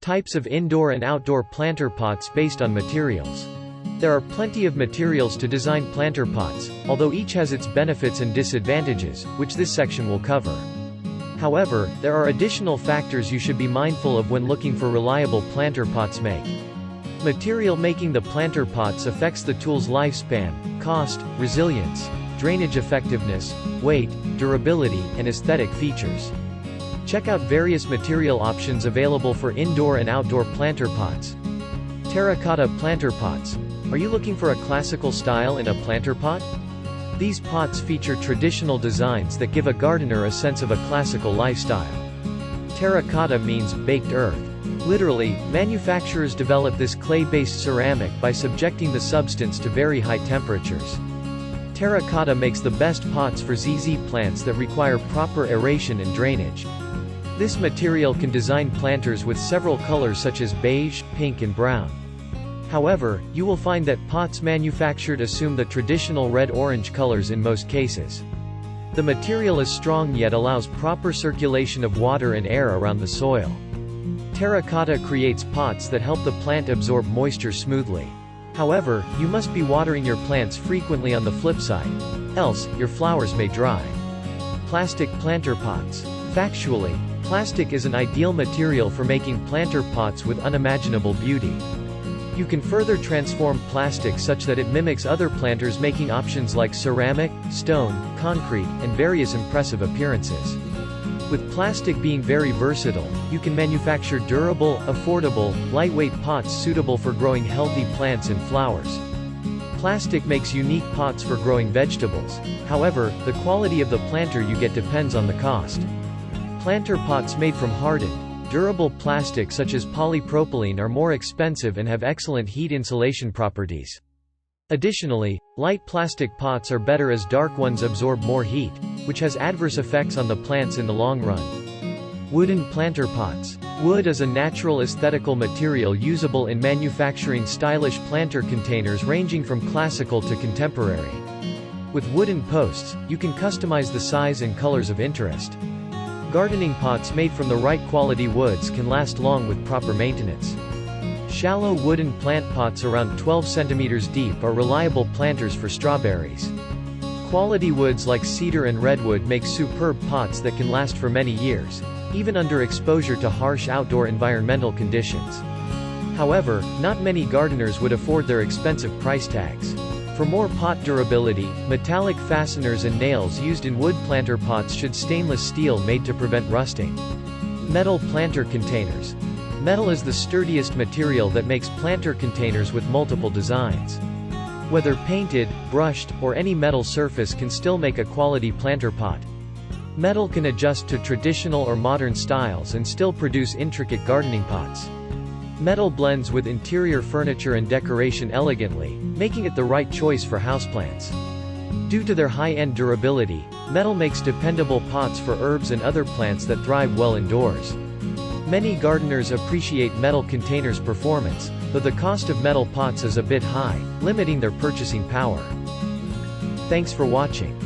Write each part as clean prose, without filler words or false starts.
Types of indoor and outdoor planter pots based on materials. There are plenty of materials to design planter pots, although each has its benefits and disadvantages, which this section will cover. However, there are additional factors you should be mindful of when looking for reliable planter pots make. Material making the planter pots affects the tool's lifespan, cost, resilience, drainage effectiveness, weight, durability, and aesthetic features. Check out various material options available for indoor and outdoor planter pots. Terra Cotta planter pots. Are you looking for a classical style in a planter pot? These pots feature traditional designs that give a gardener a sense of a classical lifestyle. Terra Cotta means baked earth. Literally, manufacturers develop this clay-based ceramic by subjecting the substance to very high temperatures. Terra Cotta makes the best pots for ZZ plants that require proper aeration and drainage. This material can design planters with several colors such as beige, pink and brown. However, you will find that pots manufactured assume the traditional red-orange colors in most cases. The material is strong yet allows proper circulation of water and air around the soil. Terra Cotta creates pots that help the plant absorb moisture smoothly. However, you must be watering your plants frequently on the flip side. Else, your flowers may dry. Plastic planter pots. Factually, plastic is an ideal material for making planter pots with unimaginable beauty. You can further transform plastic such that it mimics other planters making options like ceramic, stone, concrete, and various impressive appearances. With plastic being very versatile, you can manufacture durable, affordable, lightweight pots suitable for growing healthy plants and flowers. Plastic makes unique pots for growing vegetables. However, the quality of the planter you get depends on the cost. Planter pots made from hardened, durable plastic such as polypropylene are more expensive and have excellent heat insulation properties. Additionally, light plastic pots are better as dark ones absorb more heat, which has adverse effects on the plants in the long run. Wooden planter pots. Wood is a natural aesthetical material usable in manufacturing stylish planter containers ranging from classical to contemporary. With wooden posts, you can customize the size and colors of interest. Gardening pots made from the right quality woods can last long with proper maintenance. Shallow wooden plant pots around 12 cm deep are reliable planters for strawberries. Quality woods like cedar and redwood make superb pots that can last for many years, even under exposure to harsh outdoor environmental conditions. However, not many gardeners would afford their expensive price tags. For more pot durability, metallic fasteners and nails used in wood planter pots should stainless steel made to prevent rusting. Metal planter containers. Metal is the sturdiest material that makes planter containers with multiple designs. Whether painted, brushed, or any metal surface can still make a quality planter pot. Metal can adjust to traditional or modern styles and still produce intricate gardening pots. Metal blends with interior furniture and decoration elegantly, making it the right choice for houseplants. Due to their high-end durability, metal makes dependable pots for herbs and other plants that thrive well indoors. Many gardeners appreciate metal containers' performance, though the cost of metal pots is a bit high, limiting their purchasing power. Thanks for watching.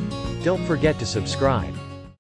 Don't forget to subscribe.